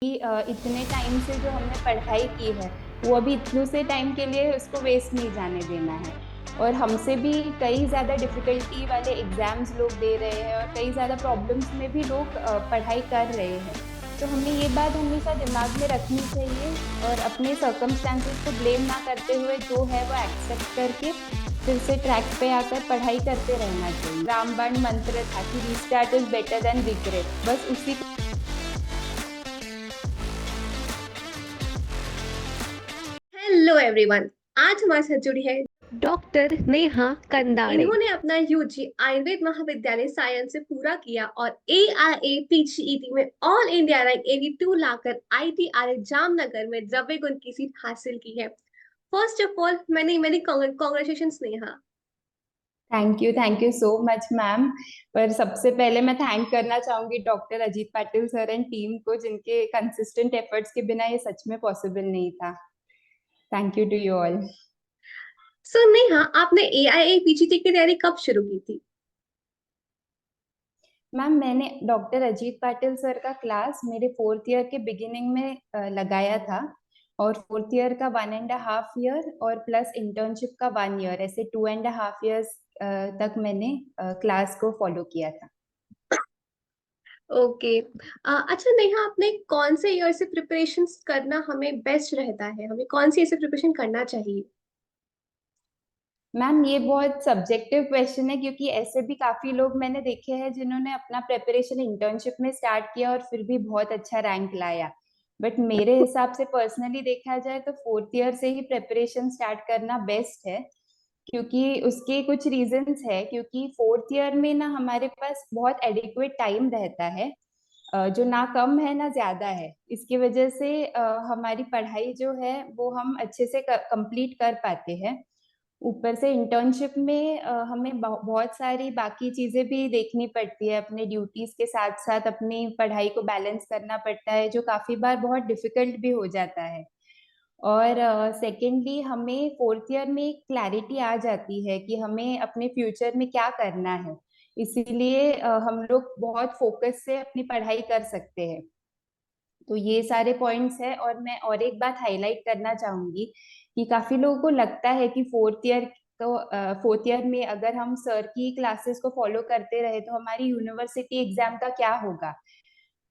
कि इतने टाइम से जो हमने पढ़ाई की है वो अभी इतने से टाइम के लिए उसको वेस्ट नहीं जाने देना है। और हमसे भी कई ज़्यादा डिफिकल्टी वाले एग्जाम्स लोग दे रहे हैं और कई ज़्यादा प्रॉब्लम्स में भी लोग पढ़ाई कर रहे हैं। तो हमें ये बात हमेशा दिमाग में रखनी चाहिए और अपने सर्कमस्टांसेस को ब्लेम ना करते हुए जो है वो एक्सेप्ट करके फिर से ट्रैक पे आकर पढ़ाई करते रहना चाहिए। रामबाण मंत्र था कि restart is better than regret, बस उसी हेलो एवरीवन। आज हमारे साथ जुड़ी है डॉक्टर नेहा कंदाड़े। इन्होंने अपना यूजी आयुर्वेद महाविद्यालय साइंस से पूरा किया और AIA पीजीईटी में ऑल इंडिया रैंक 82 लाकर ITRA जामनगर में द्रव्य गुण की सीट हासिल की है। फर्स्ट ऑफ ऑल मैंने मैंने congratulation Neha. Thank you so much ma'am. पर सबसे पहले मैं थैंक करना चाहूंगी doctor Ajit Patil sir and team को, जिनके कंसिस्टेंट एफर्ट्स के बिना ये सच में पॉसिबल नहीं था। Thank you to you all. So Neha, आपने AIA पीजीटी की तैयारी कब शुरू की थी? मैम मैंने डॉक्टर अजीत पाटिल सर का क्लास मेरे फोर्थ ईयर के बिगिनिंग में लगाया था। और फोर्थ ईयर का 1.5 ईयर और प्लस इंटर्नशिप का 1 ईयर, ऐसे 2.5 ईयर्स तक मैंने क्लास को फॉलो किया था। ओके। अच्छा नेहा, आपने कौन से ईयर से प्रिपरेशन करना हमें बेस्ट रहता है, हमें कौन सी ईयर से प्रिपरेशन करना चाहिए? मैम ये बहुत सब्जेक्टिव क्वेश्चन है, क्योंकि ऐसे भी काफी लोग मैंने देखे हैं जिन्होंने अपना प्रेपरेशन इंटर्नशिप में स्टार्ट किया और फिर भी बहुत अच्छा रैंक लाया। बट मेरे हिसाब से पर्सनली देखा जाए तो फोर्थ ईयर से ही प्रेपरेशन स्टार्ट करना बेस्ट है। क्योंकि उसके कुछ रीजंस है, क्योंकि फोर्थ ईयर में ना हमारे पास बहुत एडिक्वेट टाइम रहता है, जो ना कम है ना ज्यादा है। इसकी वजह से हमारी पढ़ाई जो है वो हम अच्छे से कंप्लीट कर पाते हैं। ऊपर से इंटर्नशिप में हमें बहुत सारी बाकी चीजें भी देखनी पड़ती है, अपने ड्यूटीज के साथ साथ अपनी पढ़ाई को बैलेंस करना पड़ता है, जो काफी बार बहुत डिफिकल्ट भी हो जाता है। और सेकेंडली हमें फोर्थ ईयर में एक क्लैरिटी आ जाती है कि हमें अपने फ्यूचर में क्या करना है। इसीलिए हम लोग बहुत फोकस से अपनी पढ़ाई कर सकते हैं। तो ये सारे पॉइंट्स है। और मैं और एक बात हाईलाइट करना चाहूंगी कि काफी लोगों को लगता है कि फोर्थ ईयर में अगर हम सर की क्लासेस को फॉलो करते रहे तो हमारी यूनिवर्सिटी एग्जाम का क्या होगा।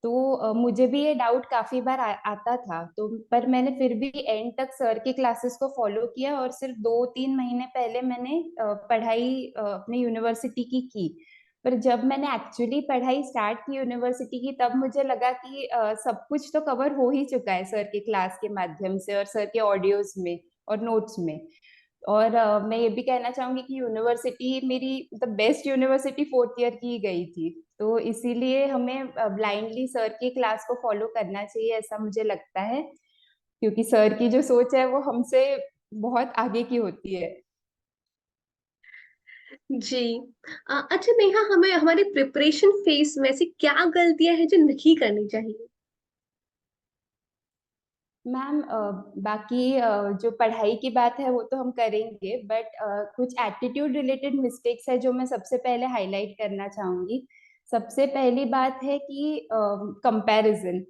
तो मुझे भी ये डाउट काफी बार आता था, तो पर मैंने फिर भी एंड तक सर की क्लासेस को फॉलो किया और सिर्फ 2-3 महीने पहले मैंने पढ़ाई अपनी यूनिवर्सिटी की। पर जब मैंने एक्चुअली पढ़ाई स्टार्ट की यूनिवर्सिटी की, तब मुझे लगा कि सब कुछ तो कवर हो ही चुका है सर की क्लास के माध्यम से और सर के ऑडियोज में और नोट्स में। और मैं ये भी कहना चाहूंगी कि यूनिवर्सिटी मेरी मतलब बेस्ट यूनिवर्सिटी फोर्थ ईयर की ही गई थी। तो इसीलिए हमें ब्लाइंडली सर की क्लास को फॉलो करना चाहिए, ऐसा मुझे लगता है। क्योंकि सर की जो सोच है वो हमसे बहुत आगे की होती है। जी। अच्छा नेहा, हमें हमारे प्रिपरेशन फेज में ऐसी क्या गलतियां हैं जो नहीं करनी चाहिए? मैम बाकी जो पढ़ाई की बात है वो तो हम करेंगे, बट कुछ एटीट्यूड रिलेटेड मिस्टेक्स है जो मैं सबसे पहले हाईलाइट करना चाहूंगी। सबसे पहली बात है कि कंपैरिजन।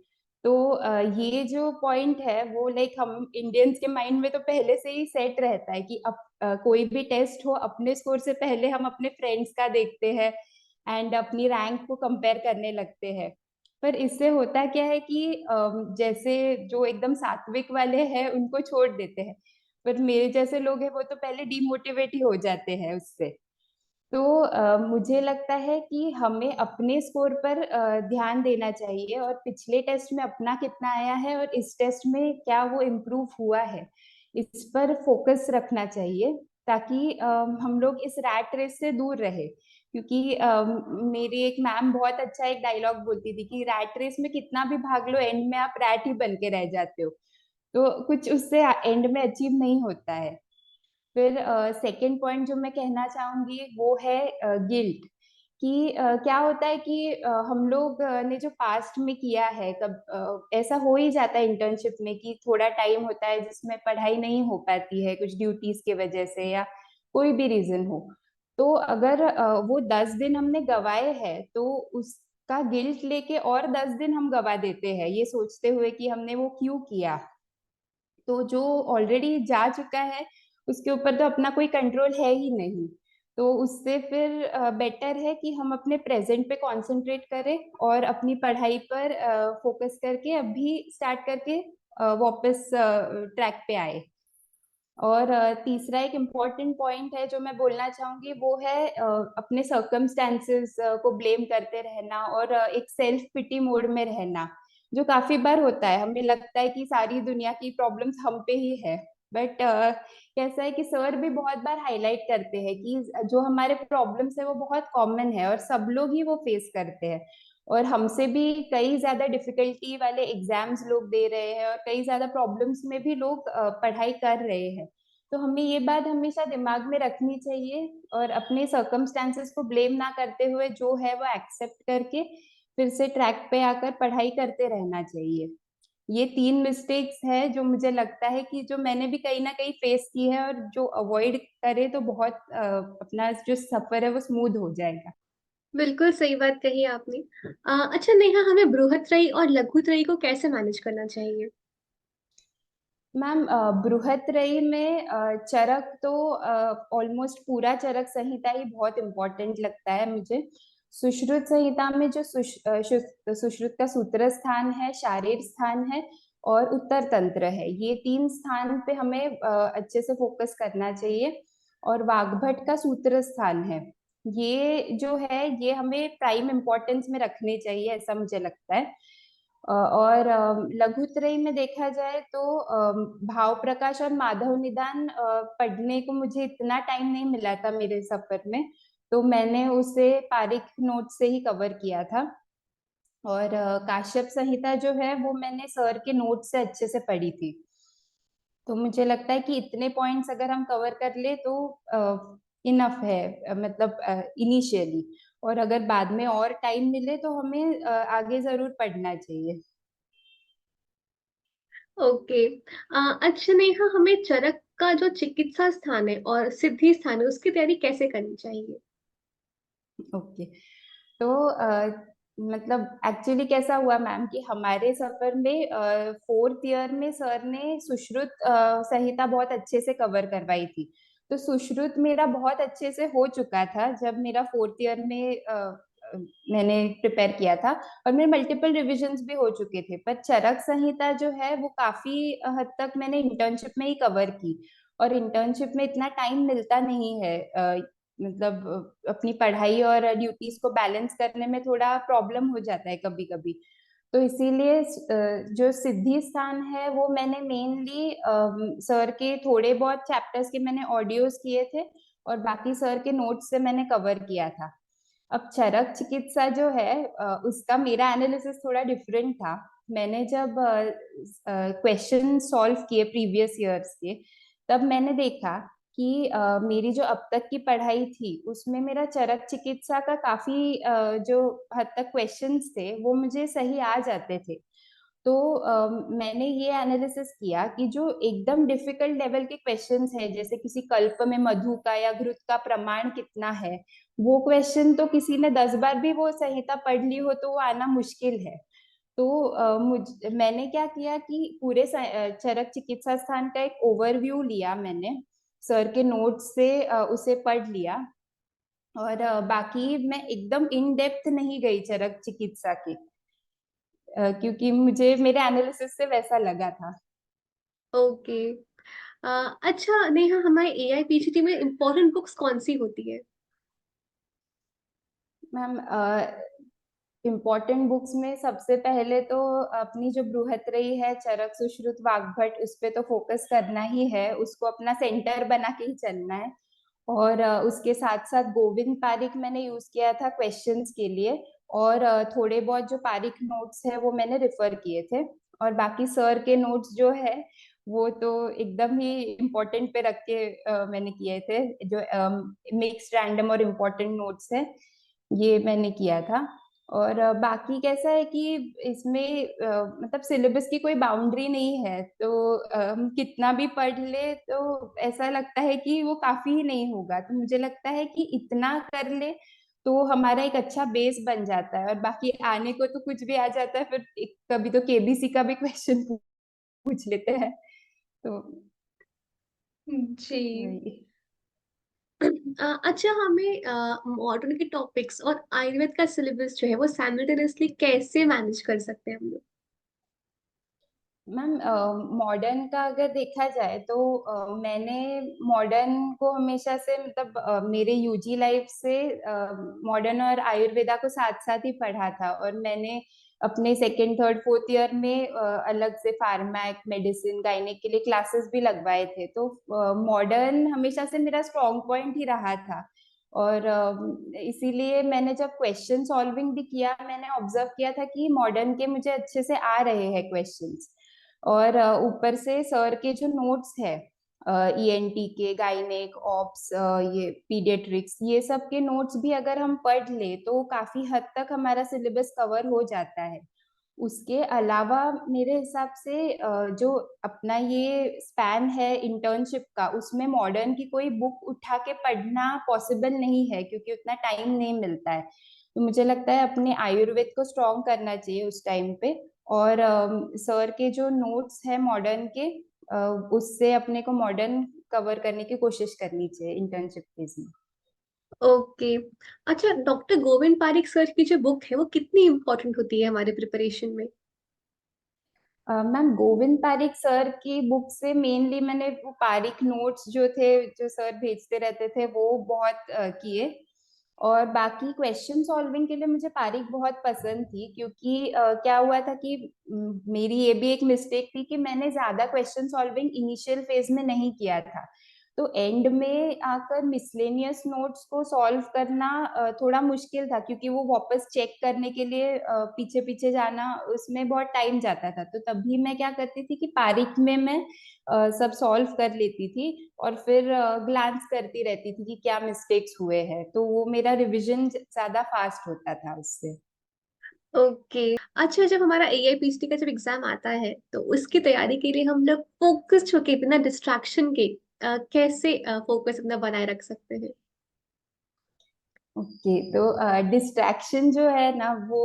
तो ये जो पॉइंट है वो लाइक हम इंडियंस के माइंड में तो पहले से ही सेट रहता है कि अब कोई भी टेस्ट हो अपने स्कोर से पहले हम अपने फ्रेंड्स का देखते हैं एंड अपनी रैंक को कंपेयर करने लगते हैं। पर इससे होता क्या है कि जैसे जो एकदम सात्विक वाले हैं उनको छोड़ देते हैं, पर मेरे जैसे लोग हैं वो तो पहले डिमोटिवेट ही हो जाते हैं उससे। तो मुझे लगता है कि हमें अपने स्कोर पर ध्यान देना चाहिए और पिछले टेस्ट में अपना कितना आया है और इस टेस्ट में क्या वो इम्प्रूव हुआ है, इस पर फोकस रखना चाहिए, ताकि हम लोग इस रैट रेस से दूर रहे। क्योंकि मेरी एक मैम बहुत अच्छा एक डायलॉग बोलती थी कि रैट रेस में कितना भी भाग लो एंड में आप रैट ही बन के रह जाते हो। तो कुछ उससे एंड में अचीव नहीं होता है। फिर सेकंड पॉइंट जो मैं कहना चाहूंगी वो है गिल्ट। कि क्या होता है कि हम लोग ने जो पास्ट में किया है, कब ऐसा हो ही जाता है इंटर्नशिप में कि थोड़ा टाइम होता है जिसमें पढ़ाई नहीं हो पाती है कुछ ड्यूटीज के वजह से या कोई भी रीजन हो। तो अगर वो 10 दिन हमने गवाए हैं तो उस का गिल्ट लेके और 10 दिन हम गवा देते हैं, ये सोचते हुए कि हमने वो क्यों किया। तो जो ऑलरेडी जा चुका है उसके ऊपर तो अपना कोई कंट्रोल है ही नहीं। तो उससे फिर बेटर है कि हम अपने प्रेजेंट पे कंसंट्रेट करें और अपनी पढ़ाई पर फोकस करके अभी स्टार्ट करके वापस ट्रैक पे आए। और तीसरा एक इम्पॉर्टेंट पॉइंट है जो मैं बोलना चाहूंगी, वो है अपने सर्कमस्टेंसेस को ब्लेम करते रहना और एक सेल्फ पिटी मोड में रहना, जो काफी बार होता है। हमें लगता है कि सारी दुनिया की प्रॉब्लम्स हम पे ही है, बट कैसा है कि सर भी बहुत बार हाईलाइट करते हैं कि जो हमारे प्रॉब्लम्स है वो बहुत कॉमन है और सब लोग ही वो फेस करते हैं। और हमसे भी कई ज्यादा डिफिकल्टी वाले एग्जाम्स लोग दे रहे हैं और कई ज्यादा प्रॉब्लम्स में भी लोग पढ़ाई कर रहे हैं। तो हमें ये बात हमेशा दिमाग में रखनी चाहिए और अपने सर्कमस्टेंसेस को ब्लेम ना करते हुए जो है वो एक्सेप्ट करके फिर से ट्रैक पे आकर पढ़ाई करते रहना चाहिए। ये 3 मिस्टेक्स है जो मुझे लगता है कि जो मैंने भी कहीं ना कहीं फेस की है, और जो अवॉइड करे तो बहुत अपना जो सफर है वो स्मूथ हो जाएगा। बिल्कुल सही बात कही आपने। अच्छा नेहा, हमें बृहत्रयी और लघुत्रयी को कैसे मैनेज करना चाहिए? मैम, बृहत्रयी में चरक तो ऑलमोस्ट पूरा चरक संहिता ही बहुत इम्पोर्टेंट लगता है मुझे। सुश्रुत संहिता में जो सुश्रुत का सूत्र स्थान है, शारीर स्थान है और उत्तर तंत्र है, ये 3 स्थान पे हमें अच्छे से फोकस करना चाहिए। और वाग्भट का सूत्र स्थान है, ये जो है ये हमें प्राइम इम्पोर्टेंस में रखने चाहिए, ऐसा मुझे लगता है। और लघुत्रयी में देखा जाए तो भाव प्रकाश और माधव निदान पढ़ने को मुझे इतना टाइम नहीं मिला था मेरे सफर में, तो मैंने उसे पारिक नोट से ही कवर किया था। और काश्यप संहिता जो है वो मैंने सर के नोट से अच्छे से पढ़ी थी। तो मुझे लगता है कि इतने पॉइंट्स अगर हम कवर कर ले तो इनफ है, मतलब इनिशियली। और अगर बाद में और टाइम मिले तो हमें आगे जरूर पढ़ना चाहिए। ओके। अच्छा नेहा, हमें चरक का जो चिकित्सा स्थान है और सिद्धि स्थान है उसकी तैयारी कैसे करनी चाहिए? ओके। तो मतलब एक्चुअली कैसा हुआ मैम कि हमारे सफर में 4th ईयर में सर ने सुश्रुत संहिता बहुत अच्छे से कवर करवाई थी। तो सुश्रुत मेरा बहुत अच्छे से हो चुका था जब मेरा 4th ईयर में मैंने प्रिपेयर किया था, और मेरे मल्टीपल रिविजन्स भी हो चुके थे। पर चरक संहिता जो है वो काफी हद तक मैंने इंटर्नशिप में ही कवर की, और इंटर्नशिप में इतना टाइम मिलता नहीं है, मतलब अपनी पढ़ाई और ड्यूटीज को बैलेंस करने में थोड़ा प्रॉब्लम हो जाता है कभी कभी। तो इसीलिए जो सिद्धि स्थान है वो मैंने मेनली सर के थोड़े बहुत चैप्टर्स के मैंने ऑडियोज किए थे और बाकी सर के नोट्स से मैंने कवर किया था। अब चरक चिकित्सा जो है उसका मेरा एनालिसिस थोड़ा डिफरेंट था। मैंने जब क्वेश्चन सॉल्व किए प्रीवियस ईयर्स के, तब मैंने देखा कि मेरी जो अब तक की पढ़ाई थी उसमें मेरा चरक चिकित्सा का काफी जो हद तक क्वेश्चंस थे वो मुझे सही आ जाते थे। तो मैंने ये एनालिसिस किया कि जो एकदम डिफिकल्ट लेवल के क्वेश्चंस है, जैसे किसी कल्प में मधु का या घृत का प्रमाण कितना है, वो क्वेश्चन तो किसी ने 10 बार भी वो संहिता पढ़ ली हो तो वो आना मुश्किल है। तो मैंने क्या किया कि पूरे चरक चिकित्सा स्थान का एक ओवरव्यू लिया मैंने, सर के नोट्स से उसे पढ़ लिया। और बाकी मैं एकदम इन डेप्थ नहीं गई चरक चिकित्सा की, क्योंकि मुझे मेरे एनालिसिस से वैसा लगा था। ओके। अच्छा नेहा, हमारे एआईपीसीटी में इम्पोर्टेंट बुक्स कौन सी होती है? मैम, इम्पोर्टेंट बुक्स में सबसे पहले तो अपनी जो बृहत्रयी है, चरक सुश्रुत वाग्भट, उस पे तो फोकस करना ही है, उसको अपना सेंटर बना के ही चलना है। और उसके साथ साथ गोविंद पारिक मैंने यूज किया था क्वेश्चंस के लिए, और थोड़े बहुत जो पारिक नोट्स है वो मैंने रिफर किए थे। और बाकी सर के नोट्स जो है वो तो एकदम ही इम्पोर्टेंट पे रख के मैंने किए थे, जो मिक्स्ड रैंडम और इम्पोर्टेंट नोट्स है, ये मैंने किया था। और बाकी कैसा है कि इसमें मतलब सिलेबस की कोई बाउंड्री नहीं है, तो हम कितना भी पढ़ ले तो ऐसा लगता है कि वो काफी ही नहीं होगा। तो मुझे लगता है कि इतना कर ले तो हमारा एक अच्छा बेस बन जाता है, और बाकी आने को तो कुछ भी आ जाता है, फिर कभी तो केबीसी का भी क्वेश्चन पूछ लेते हैं, तो जी। वही। अच्छा, हमें मॉडर्न के टॉपिक्स और आयुर्वेद का सिलेबस जो है वो साइमल्टेनियसली कैसे मैनेज कर सकते हैं हम लोग? मैम, मॉडर्न का अगर देखा जाए तो मैंने मॉडर्न को हमेशा से, मतलब मेरे यूजी लाइफ से मॉडर्न और आयुर्वेदा को साथ साथ ही पढ़ा था, और मैंने अपने सेकेंड थर्ड फोर्थ ईयर में अलग से फार्मैक मेडिसिन गायनेक के लिए क्लासेस भी लगवाए थे, तो मॉडर्न हमेशा से मेरा स्ट्रॉन्ग पॉइंट ही रहा था। और इसीलिए मैंने जब क्वेश्चन सॉल्विंग भी किया, मैंने ऑब्जर्व किया था कि मॉडर्न के मुझे अच्छे से आ रहे हैं क्वेश्चंस। और ऊपर से सर के जो नोट्स है, ईएनटी के, गायनेक, ऑप्स, ये पीडियाट्रिक्स, ये सब के नोट्स भी अगर हम पढ़ ले तो काफी हद तक हमारा सिलेबस कवर हो जाता है। उसके अलावा मेरे हिसाब से जो अपना ये स्पैन है इंटर्नशिप का, उसमें मॉडर्न की कोई बुक उठा के पढ़ना पॉसिबल नहीं है, क्योंकि उतना टाइम नहीं मिलता है। तो मुझे लगता है अपने आयुर्वेद को स्ट्रॉन्ग करना चाहिए उस टाइम पे, और सर के जो नोट्स है मॉडर्न के, उससे अपने को मॉडर्न कवर करने की कोशिश करनी चाहिए इंटर्नशिप फेज में। ओके। अच्छा, डॉक्टर गोविंद पारिक सर की जो बुक है वो कितनी इम्पोर्टेंट होती है हमारे प्रिपरेशन में? मैम, गोविंद पारिक सर की बुक से मेनली मैंने वो पारिक नोट्स जो थे, जो सर भेजते रहते थे, वो बहुत किए। और बाकी क्वेश्चन सॉल्विंग के लिए मुझे पारिक बहुत पसंद थी, क्योंकि क्या हुआ था कि मेरी ये भी एक मिस्टेक थी कि मैंने ज्यादा क्वेश्चन सॉल्विंग इनिशियल फेज में नहीं किया था। तो एंड में आकर मिसलेनियस नोट्स को सॉल्व करना थोड़ा मुश्किल था, क्योंकि वो वापस चेक करने के लिए पीछे पीछे जाना, उसमें बहुत टाइम जाता था। तो तभी मैं क्या करती थी कि पारिक में मैं सब सॉल्व कर लेती थी, और फिर ग्लांस करती रहती थी कि क्या मिस्टेक्स हुए हैं, तो वो मेरा रिवीजन ज्यादा फास्ट होता था उससे। ओके। अच्छा, जब हमारा एआईपीसीटी का जब एग्जाम आता है तो उसकी तैयारी के लिए हम लोग फोकस्ड होके बिना डिस्ट्रैक्शन के कैसे फोकस अपना बनाए रख सकते हैं? ओके, तो डिस्ट्रैक्शन जो है ना, वो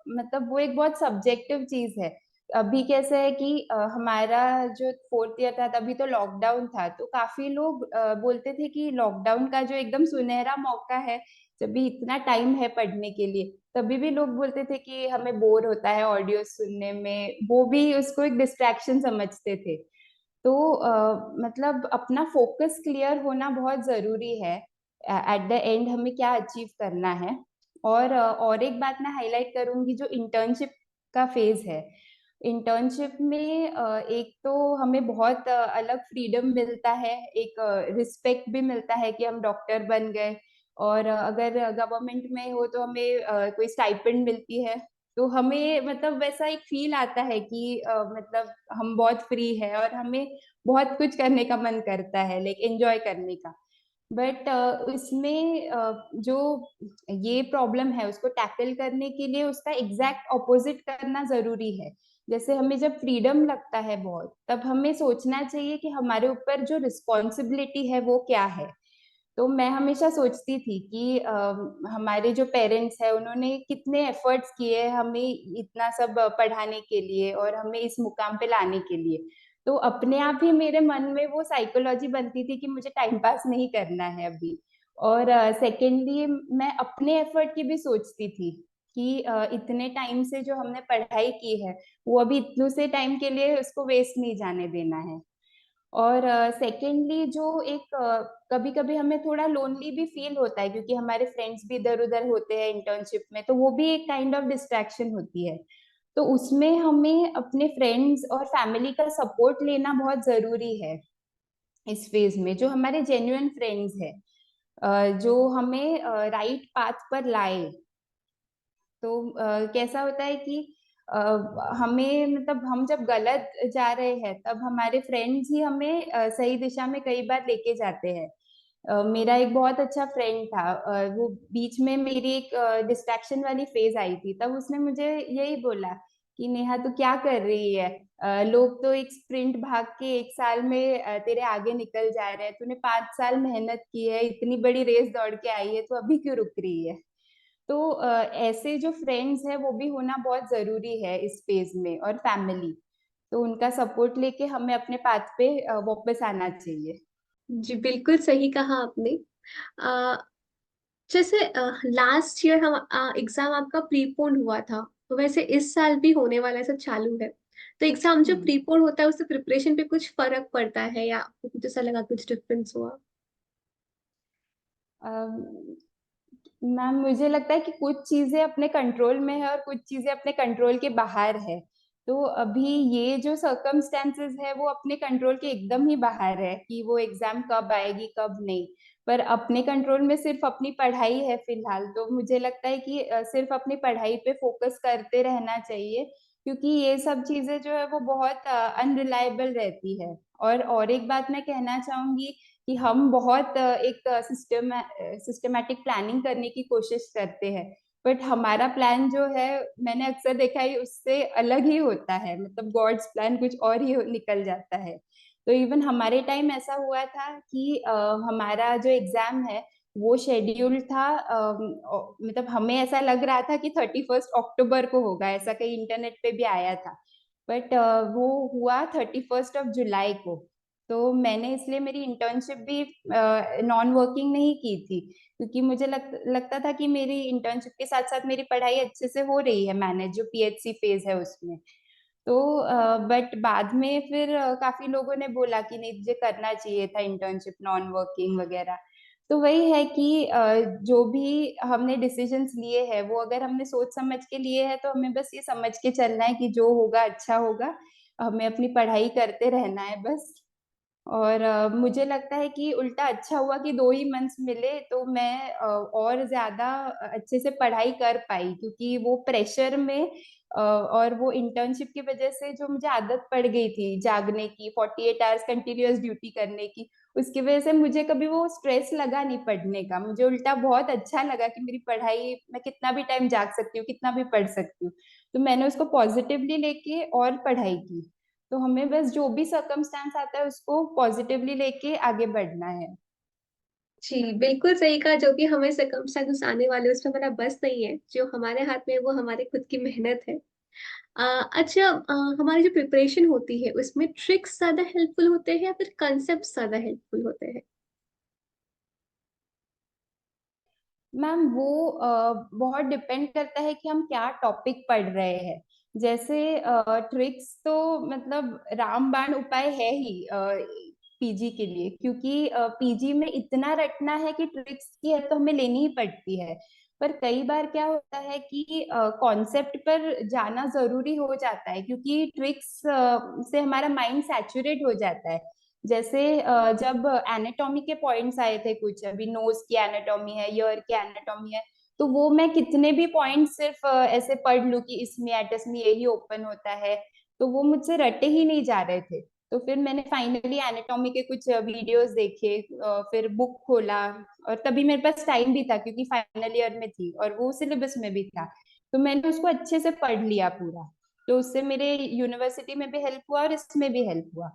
मतलब वो एक बहुत सब्जेक्टिव चीज है। अभी कैसे है कि हमारा जो फोर्थ ईयर था तभी तो लॉकडाउन था, तो काफी लोग बोलते थे कि लॉकडाउन का जो एकदम सुनहरा मौका है, जब भी इतना टाइम है पढ़ने के लिए, तभी भी लोग बोलते थे कि हमें बोर होता है ऑडियो सुनने में, वो भी उसको एक डिस्ट्रैक्शन समझते थे। तो मतलब अपना फोकस क्लियर होना बहुत जरूरी है। एट द एंड हमें क्या अचीव करना है। और एक बात मैं हाईलाइट करूंगी, जो इंटर्नशिप का फेज है, इंटर्नशिप में एक तो हमें बहुत अलग फ्रीडम मिलता है, एक रिस्पेक्ट भी मिलता है कि हम डॉक्टर बन गए। और अगर गवर्नमेंट में हो तो हमें कोई स्टाइपेंड मिलती है, तो हमें मतलब वैसा एक फील आता है कि मतलब हम बहुत फ्री है, और हमें बहुत कुछ करने का मन करता है, लाइक एंजॉय करने का। बट उसमें जो ये प्रॉब्लम है, उसको टैकल करने के लिए उसका एग्जैक्ट ऑपोजिट करना जरूरी है। जैसे हमें जब फ्रीडम लगता है बहुत, तब हमें सोचना चाहिए कि हमारे ऊपर जो रिस्पॉन्सिबिलिटी है वो क्या है। तो मैं हमेशा सोचती थी कि हमारे जो पेरेंट्स हैं उन्होंने कितने एफर्ट्स किए हमें इतना सब पढ़ाने के लिए और हमें इस मुकाम पे लाने के लिए। तो अपने आप ही मेरे मन में वो साइकोलॉजी बनती थी कि मुझे टाइम पास नहीं करना है अभी। और सेकेंडली मैं अपने एफर्ट की भी सोचती थी कि इतने टाइम से जो हमने पढ़ाई की है, वो अभी इतने से टाइम के लिए उसको वेस्ट नहीं जाने देना है। और सेकेंडली जो एक कभी कभी हमें थोड़ा लोनली भी फील होता है, क्योंकि हमारे फ्रेंड्स भी इधर उधर होते हैं इंटर्नशिप में, तो वो भी एक काइंड ऑफ डिस्ट्रैक्शन होती है। तो उसमें हमें अपने फ्रेंड्स और फैमिली का सपोर्ट लेना बहुत जरूरी है इस फेज में, जो हमारे जेन्युइन फ्रेंड्स है, जो हमें राइट पाथ पर लाए। तो कैसा होता है कि अ, हमें, मतलब हम जब गलत जा रहे हैं तब हमारे फ्रेंड्स ही हमें सही दिशा में कई बार लेके जाते हैं। मेरा एक बहुत अच्छा फ्रेंड था, वो बीच में मेरी एक डिस्ट्रैक्शन वाली फेज आई थी, तब उसने मुझे यही बोला कि नेहा तू क्या कर रही है, लोग तो एक स्प्रिंट भाग के एक साल में तेरे आगे निकल जा रहे हैं, तूने 5 साल मेहनत की है, इतनी बड़ी रेस दौड़ के आई है, तो अभी क्यों रुक रही है। तो ऐसे जो फ्रेंड्स हैं वो भी होना बहुत जरूरी है इस फेज में, और फैमिली, तो उनका सपोर्ट लेके हमें अपने पाथ पे वापस आना चाहिए। जी बिल्कुल सही कहा आपने। अ, जैसे लास्ट ईयर हम एग्जाम आपका प्रीपोन हुआ था, तो वैसे इस साल भी होने वाला है, सब चालू है। तो एग्जाम जो हम्म। प्रीपोन होता है उससे प्रिपरेशन पे कुछ फर्क पड़ता है, या आपको कुछ ऐसा लगा कुछ डिफरेंस हुआ? मैम मुझे लगता है कि कुछ चीजें अपने कंट्रोल में है और कुछ चीजें अपने कंट्रोल के बाहर है। तो अभी ये जो सर्कमस्टेंसेस है वो अपने कंट्रोल के एकदम ही बाहर है कि वो एग्जाम कब आएगी कब नहीं। पर अपने कंट्रोल में सिर्फ अपनी पढ़ाई है फिलहाल, तो मुझे लगता है कि सिर्फ अपनी पढ़ाई पे फोकस करते रहना चाहिए, क्योंकि ये सब चीजें जो है वो बहुत अनरिलायबल रहती है। और एक बात मैं कहना चाहूंगी कि हम बहुत एक सिस्टमेटिक प्लानिंग करने की कोशिश करते हैं, बट हमारा प्लान जो है मैंने अक्सर देखा है उससे अलग ही होता है, मतलब गॉड्स प्लान कुछ और ही निकल जाता है। तो इवन हमारे टाइम ऐसा हुआ था कि हमारा जो एग्जाम है वो शेड्यूल था, मतलब हमें ऐसा लग रहा था कि 31 अक्टूबर को होगा, ऐसा कहीं इंटरनेट पे भी आया था, बट वो हुआ 31 जुलाई को। तो मैंने इसलिए मेरी इंटर्नशिप भी नॉन वर्किंग नहीं की थी, क्योंकि मुझे लगता था कि मेरी इंटर्नशिप के साथ साथ मेरी पढ़ाई अच्छे से हो रही है मैनेज, जो पीएचसी फेज है उसमें। तो बट बाद में फिर काफी लोगों ने बोला कि नहीं तुझे करना चाहिए था इंटर्नशिप नॉन वर्किंग वगैरह। तो वही है कि जो भी हमने डिसीजंस लिए हैं वो अगर हमने सोच समझ के लिए हैं तो हमें बस ये समझ के चलना है कि जो होगा अच्छा होगा, हमें अपनी पढ़ाई करते रहना है बस। और मुझे लगता है कि उल्टा अच्छा हुआ कि 2 ही मंथ्स मिले, तो मैं और ज्यादा अच्छे से पढ़ाई कर पाई, क्योंकि वो प्रेशर में और वो इंटर्नशिप की वजह से जो मुझे आदत पड़ गई थी जागने की, 48 आवर्स कंटिन्यूअस ड्यूटी करने की, उसकी वजह से मुझे कभी वो स्ट्रेस लगा नहीं पढ़ने का, मुझे उल्टा बहुत अच्छा लगा कि मेरी पढ़ाई मैं कितना भी टाइम जाग सकती हूँ, कितना भी पढ़ सकती हूँ। तो मैंने उसको पॉजिटिवली लेके और पढ़ाई की। तो हमें बस जो भी सर्कमस्टांस आता है उसको पॉजिटिवली लेके आगे बढ़ना है। जी बिल्कुल सही कहा। जो भी हमें सर्कमस्टेंसेस आने वाले हैं, उसमें हमारा बस नहीं है, जो हमारे हाथ में है वो हमारे खुद की मेहनत है। अच्छा, हमारी जो प्रिपरेशन होती है उसमें ट्रिक्स ज्यादा हेल्पफुल होते हैं या फिर कंसेप्ट ज्यादा हेल्पफुल होते हैं? मैम वो बहुत डिपेंड करता है कि हम क्या टॉपिक पढ़ रहे हैं। जैसे ट्रिक्स तो मतलब रामबाण उपाय है ही पीजी के लिए, क्योंकि पीजी में इतना रटना है कि ट्रिक्स की है तो हमें लेनी ही पड़ती है। पर कई बार क्या होता है कि कॉन्सेप्ट पर जाना जरूरी हो जाता है, क्योंकि ट्रिक्स से हमारा माइंड सैचुरेट हो जाता है। जैसे जब एनाटॉमी के पॉइंट्स आए थे कुछ, अभी नोज की एनाटॉमी है, ईयर की एनाटॉमी है, तो वो मैं कितने भी पॉइंट सिर्फ ऐसे पढ़ लूं कि इसमें एटस में यही ओपन होता है, तो वो मुझसे रटे ही नहीं जा रहे थे। तो फिर मैंने फाइनली एनाटॉमी के कुछ वीडियोस देखे, फिर बुक खोला, और तभी मेरे पास टाइम भी था क्योंकि फाइनल ईयर में थी और वो सिलेबस में भी था, तो मैंने उसको अच्छे से पढ़ लिया पूरा। तो उससे मेरे यूनिवर्सिटी में भी हेल्प हुआ और इसमें भी हेल्प हुआ।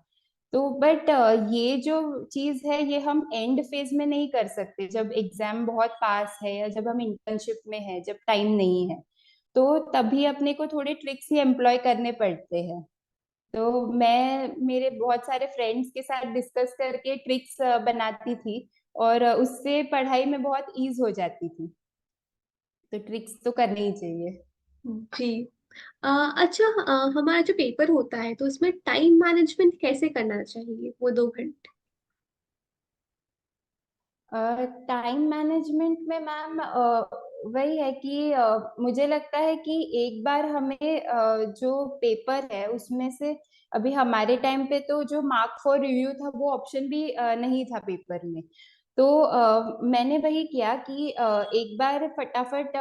तो बट ये जो चीज है ये हम एंड फेज में नहीं कर सकते, जब एग्जाम बहुत पास है या जब हम इंटर्नशिप में है, जब टाइम नहीं है, तो तभी अपने को थोड़े ट्रिक्स ही एम्प्लॉय करने पड़ते हैं। तो मैं मेरे बहुत सारे फ्रेंड्स के साथ डिस्कस करके ट्रिक्स बनाती थी, और उससे पढ़ाई में बहुत ईज हो जाती थी। तो ट्रिक्स तो करनी ही चाहिए। जी। अच्छा, हमारा जो पेपर होता है तो उसमें टाइम मैनेजमेंट कैसे करना चाहिए, वो 2 घंटे? टाइम मैनेजमेंट में मैम वही है कि मुझे लगता है कि एक बार हमें जो पेपर है उसमें से, अभी हमारे टाइम पे तो जो मार्क फॉर रिव्यू था वो ऑप्शन भी नहीं था पेपर में। तो मैंने वही किया कि एक बार फटाफट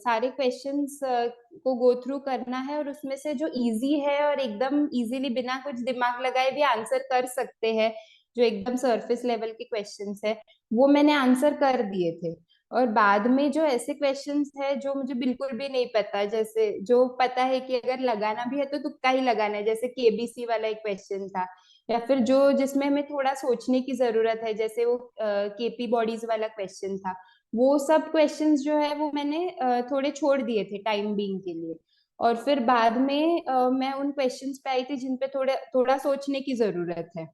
सारे क्वेश्चंस को गो थ्रू करना है, और उसमें से जो इजी है और एकदम इजीली बिना कुछ दिमाग लगाए भी आंसर कर सकते हैं, जो एकदम सरफेस लेवल के क्वेश्चंस है वो मैंने आंसर कर दिए थे। और बाद में जो ऐसे क्वेश्चंस है जो मुझे बिल्कुल भी नहीं पता, जैसे जो पता है कि अगर लगाना भी है तो तुक्का ही लगाना है, जैसे केबीसी वाला एक क्वेश्चन था, या फिर जो जिसमें हमें थोड़ा सोचने की जरूरत है, जैसे वो केपी बॉडीज वाला क्वेश्चन था। वो सब क्वेश्चंस जो है वो मैंने थोड़े छोड़ दिए थे टाइम बीइंग के लिए। और फिर बाद में मैं उन क्वेश्चंस पे आई थी जिन पे थोड़ा थोड़ा सोचने की जरूरत है,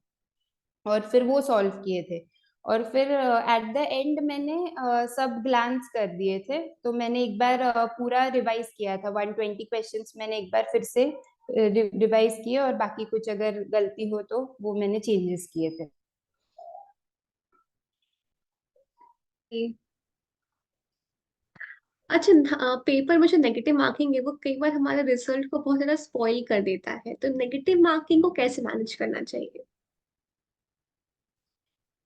और फिर वो सॉल्व किए थे। और फिर एट द एंड मैंने सब ग्लांस कर दिए थे, तो मैंने एक बार पूरा रिवाइज किया था, 120 क्वेश्चंस मैंने एक बार फिर से रिवाइज किए, और बाकी कुछ अगर गलती हो तो वो मैंने चेंजेस किए थे। अच्छा, पेपर में जो नेगेटिव मार्किंग है वो कई बार हमारे रिजल्ट को बहुत ज्यादा स्पॉइल कर देता है, तो नेगेटिव मार्किंग को कैसे मैनेज करना चाहिए?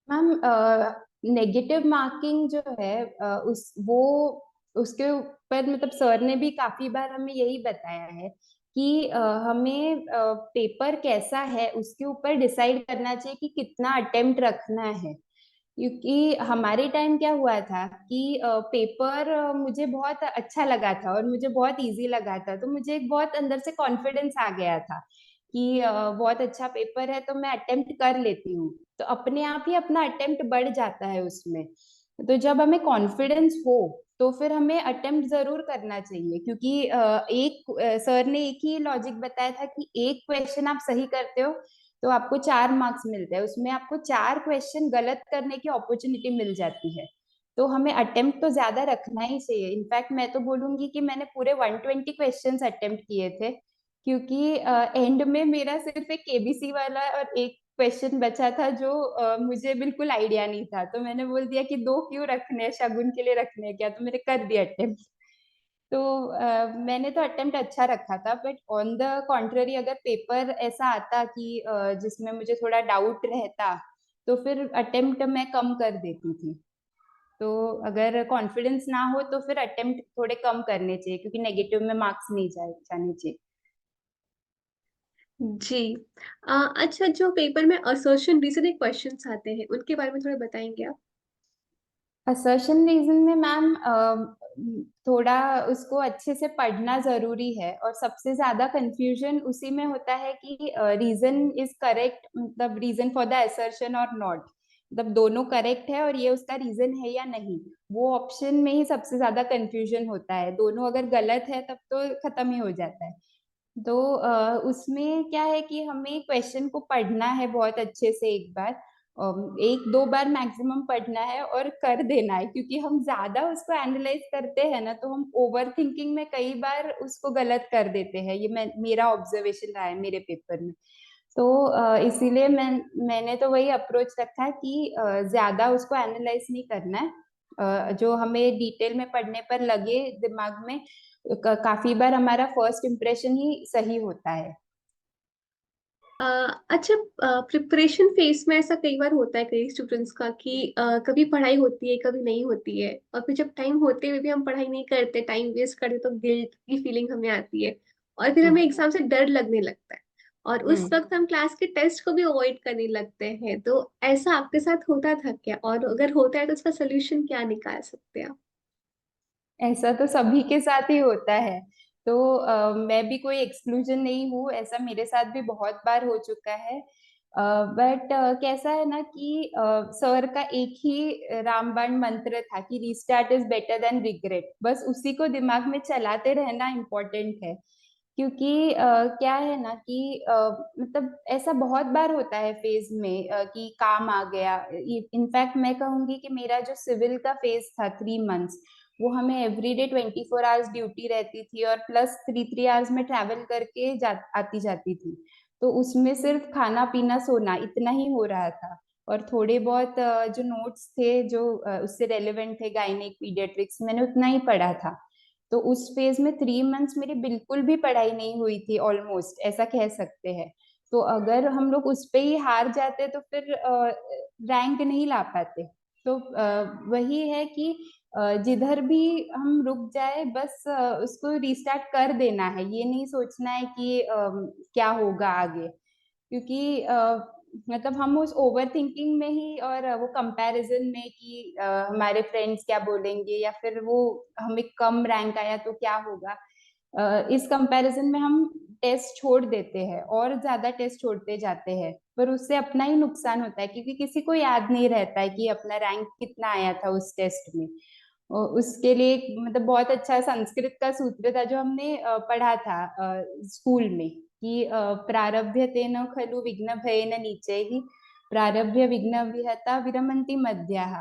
मैम, नेगेटिव मार्किंग जो है उस वो उसके ऊपर मतलब सर ने भी काफी बार हमें यही बताया है कि हमें पेपर कैसा है उसके ऊपर डिसाइड करना चाहिए कि कितना अटेम्प्ट रखना है। क्योंकि हमारे टाइम क्या हुआ था कि पेपर मुझे बहुत अच्छा लगा था और मुझे बहुत इजी लगा था, तो मुझे एक बहुत अंदर से कॉन्फिडेंस आ गया था कि बहुत अच्छा पेपर है तो मैं अटेम्प्ट कर लेती हूँ। तो अपने आप ही अपना अटेम्प्ट बढ़ जाता है उसमें। तो जब हमें कॉन्फिडेंस हो तो फिर हमें अटेम्प्ट जरूर करना चाहिए, क्योंकि सर ने एक ही लॉजिक बताया था कि एक क्वेश्चन आप सही करते हो तो आपको 4 मार्क्स मिलते हैं, उसमें आपको 4 क्वेश्चन गलत करने की अपॉर्चुनिटी मिल जाती है। तो हमें अटेम्प्ट तो ज्यादा रखना ही चाहिए। इनफैक्ट मैं तो बोलूंगी कि मैंने पूरे 120 क्वेश्चंस अटेम्प्ट किए थे, क्योंकि एंड में मेरा सिर्फ एक केबीसी वाला और एक क्वेश्चन बचा था जो मुझे बिल्कुल आइडिया नहीं था, तो मैंने बोल दिया कि दो क्यों रखने हैं, शगुन के लिए रखने हैं क्या, तो मैंने कर दिया अटेम्प्ट। तो मैंने तो अटेम्प्ट अच्छा रखा था, बट ऑन द कॉन्ट्ररी अगर पेपर ऐसा आता कि जिसमें मुझे थोड़ा डाउट रहता तो फिर अटेम्प्ट मैं कम कर देती थी। तो अगर कॉन्फिडेंस ना हो तो फिर अटेम्प्ट थोड़े कम करने चाहिए, क्योंकि नेगेटिव में मार्क्स नहीं जाने चाहिए। जी। अच्छा, जो पेपर में असर्शन रीजनिंग क्वेश्चंस आते हैं उनके बारे में थोड़ा बताएंगे आप? असर्शन रीजन में मैम थोड़ा उसको अच्छे से पढ़ना जरूरी है, और सबसे ज्यादा कंफ्यूजन उसी में होता है कि रीजन इज करेक्ट, मतलब रीजन फॉर द असर्शन और नॉट, मतलब दोनों करेक्ट है और ये उसका रीजन है या नहीं। वो ऑप्शन में ही सबसे ज्यादा कंफ्यूजन होता है, दोनों अगर गलत है तब तो खत्म ही हो जाता है। तो उसमें क्या है कि हमें क्वेश्चन को पढ़ना है बहुत अच्छे से, एक बार 1-2 बार मैक्सिमम पढ़ना है और कर देना है, क्योंकि हम ज्यादा उसको एनालाइज करते हैं ना तो हम ओवर थिंकिंग में कई बार उसको गलत कर देते हैं। ये मेरा ऑब्जर्वेशन रहा है मेरे पेपर में। तो इसीलिए मैंने तो वही अप्रोच रखा है कि ज्यादा उसको एनालाइज नहीं करना है। जो हमें डिटेल में पढ़ने पर लगे दिमाग में, काफी बार हमारा फर्स्ट इम्प्रेशन ही सही होता है। अच्छा, प्रिपरेशन फेज में ऐसा कई बार होता है कई स्टूडेंट्स का कि कभी पढ़ाई होती है कभी नहीं होती है, और फिर जब टाइम होते हुए भी हम पढ़ाई नहीं करते, टाइम वेस्ट करते, तो गिल्ट की फीलिंग हमें आती है और फिर हमें हम्म। एग्जाम से डर लगने लगता है, और उस हम्म। वक्त हम क्लास के टेस्ट को भी अवॉइड करने लगते हैं। तो ऐसा आपके साथ होता था क्या, और अगर होता है तो उसका सोल्यूशन क्या निकाल सकते हैं आप? ऐसा तो सभी के साथ ही होता है, तो मैं भी कोई एक्सक्लूजन नहीं हूँ, ऐसा मेरे साथ भी बहुत बार हो चुका है। बट कैसा है ना कि सर का एक ही रामबाण मंत्र था कि restart is better than regret, बस उसी को दिमाग में चलाते रहना इम्पोर्टेंट है। क्योंकि क्या है ना कि मतलब ऐसा बहुत बार होता है फेज में कि काम आ गया। इनफैक्ट मैं कहूंगी कि मेरा जो सिविल का फेज था 3 मंथ्स, वो हमें एवरीडे 24 आवर्स ड्यूटी रहती थी, और प्लस 3 3 आवर्स में ट्रैवल करके आती जाती थी। तो उसमें सिर्फ खाना पीना सोना इतना ही हो रहा था, और थोड़े बहुत जो नोट्स थे जो उससे रेलेवेंट थे, गायनेक पीडियाट्रिक्स, मैंने उतना ही पढ़ा था। तो उस फेज में 3 मंथ्स मेरी बिल्कुल भी पढ़ाई नहीं हुई थी, ऑलमोस्ट ऐसा कह सकते हैं। तो अगर हम लोग उस पे ही हार जाते तो फिर रैंक नहीं ला पाते। तो वही है कि जिधर भी हम रुक जाए बस उसको रिस्टार्ट कर देना है, ये नहीं सोचना है कि क्या होगा आगे। क्योंकि मतलब हम उस ओवर थिंकिंग में ही और वो कंपैरिजन में कि हमारे फ्रेंड्स क्या बोलेंगे या फिर वो हमें कम रैंक आया तो क्या होगा, इस कंपैरिजन में हम टेस्ट छोड़ देते हैं और ज्यादा टेस्ट छोड़ते जाते हैं, पर उससे अपना ही नुकसान होता है क्योंकि किसी को याद नहीं रहता है कि अपना रैंक कितना आया था उस टेस्ट में। उसके लिए मतलब बहुत अच्छा संस्कृत का सूत्र था जो हमने पढ़ा था स्कूल में कि प्रारभ्यतेन खलु विघ्न भयेन नीचैः प्रारभ्य विघ्न विहता विरमन्ति मध्याः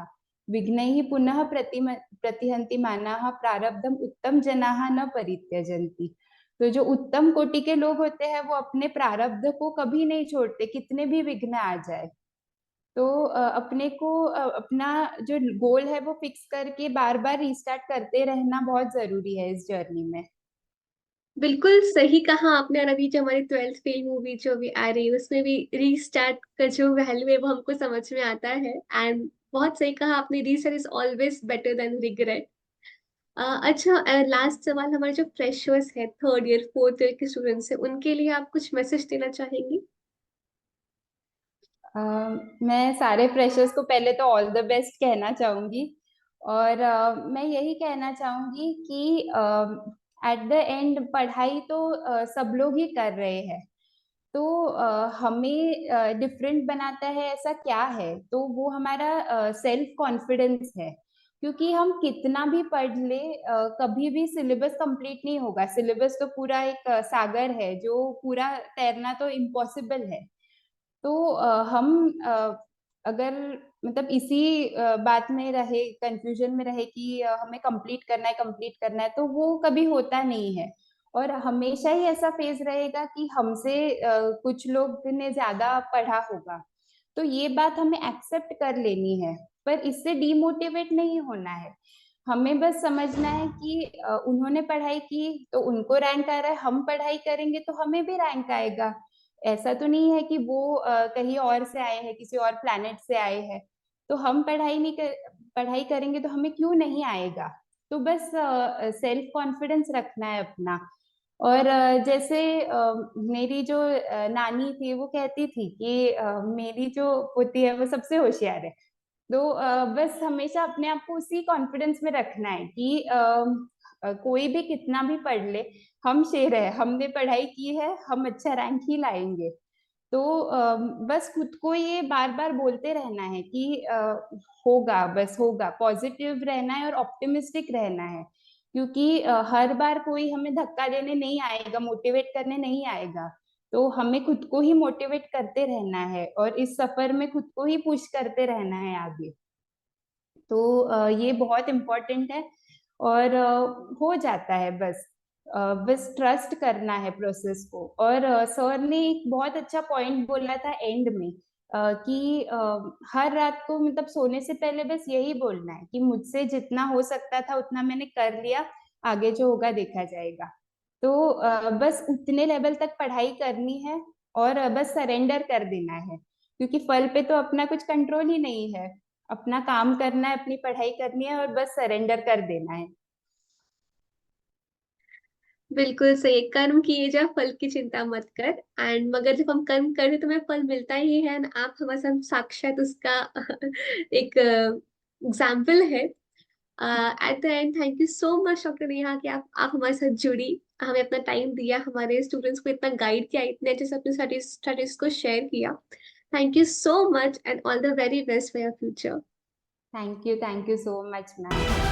विघ्नैः पुनः प्रतिहन्ति मानाः प्रारब्धम उत्तम जनाः न परित्यजन्ति। तो जो उत्तम कोटि के लोग होते हैं वो अपने प्रारब्ध को कभी नहीं छोड़ते, कितने भी विघ्न आ जाए। तो अपने को अपना जो गोल है वो फिक्स करके बार बार रीस्टार्ट करते रहना बहुत जरूरी है इस जर्नी में। बिल्कुल सही कहा आपने। और अभी जो हमारी 12th फेल मूवी जो भी आ रही है उसमें भी रीस्टार्ट का जो वैल्यू है वो हमको समझ में आता है। एंड बहुत सही कहा आपने, restart is always better than regret. अच्छा, लास्ट सवाल, हमारे जो फ्रेशर्स है, 3rd ईयर 4th ईयर के स्टूडेंट्स है, उनके लिए आप कुछ मैसेज देना चाहेंगी? मैं सारे फ्रेशर्स को पहले तो ऑल द बेस्ट कहना चाहूंगी और मैं यही कहना चाहूंगी कि एट द एंड पढ़ाई तो सब लोग ही कर रहे हैं, तो हमें डिफरेंट बनाता है ऐसा क्या है, तो वो हमारा सेल्फ कॉन्फिडेंस है। क्योंकि हम कितना भी पढ़ ले कभी भी सिलेबस कंप्लीट नहीं होगा, सिलेबस तो पूरा एक सागर है जो पूरा तैरना तो इम्पॉसिबल है। तो हम अगर मतलब इसी बात में रहे, कंफ्यूजन में रहे कि हमें कंप्लीट करना है तो वो कभी होता नहीं है। और हमेशा ही ऐसा फेज रहेगा कि हमसे कुछ लोग ने ज्यादा पढ़ा होगा, तो ये बात हमें एक्सेप्ट कर लेनी है, पर इससे डिमोटिवेट नहीं होना है। हमें बस समझना है कि उन्होंने पढ़ाई की तो उनको रैंक आ रहा है, हम पढ़ाई करेंगे तो हमें भी रैंक आएगा। ऐसा तो नहीं है कि वो कहीं और से आए हैं, किसी और प्लैनेट से आए हैं, तो हम पढ़ाई करेंगे तो हमें क्यों नहीं आएगा। तो बस सेल्फ कॉन्फिडेंस रखना है अपना। और जैसे मेरी जो नानी थी वो कहती थी कि मेरी जो पोती है वो सबसे होशियार है। तो बस हमेशा अपने आप को उसी कॉन्फिडेंस में रखना है कि कोई भी कितना भी पढ़ ले, हम शेर है, हमने पढ़ाई की है, हम अच्छा रैंक ही लाएंगे। तो बस खुद को ये बार बार बोलते रहना है कि होगा, बस होगा, पॉजिटिव रहना है और ऑप्टिमिस्टिक रहना है। क्योंकि हर बार कोई हमें धक्का देने नहीं आएगा, मोटिवेट करने नहीं आएगा। तो हमें खुद को ही मोटिवेट करते रहना है और इस सफर में खुद को ही पुश करते रहना है आगे। तो ये बहुत इम्पोर्टेंट है और हो जाता है बस। बस ट्रस्ट करना है प्रोसेस को। और सर ने एक बहुत अच्छा पॉइंट बोला था एंड में कि हर रात को मतलब सोने से पहले बस यही बोलना है कि मुझसे जितना हो सकता था उतना मैंने कर लिया, आगे जो होगा देखा जाएगा। तो बस उतने लेवल तक पढ़ाई करनी है और बस सरेंडर कर देना है, क्योंकि फल पे तो अपना कुछ कंट्रोल ही नहीं है। अपना काम करना है, अपनी पढ़ाई करनी है और बस सरेंडर कर देना है। बिल्कुल सही, कर्म किए जा फल की चिंता मत कर। एंड मगर जब हम कर्म करते तो हमें फल मिलता ही है। and आप हमारे साथ साक्षात उसका एक एग्जाम्पल है। At the end, thank you so much doctor Neha कि आप हमारे साथ जुड़ी, हमें अपना टाइम दिया, हमारे स्टूडेंट्स को इतना गाइड किया, इतने अच्छे से अपनी स्टडीज को शेयर किया। Thank you so much and all the very best for your future. Thank you so much ma'am.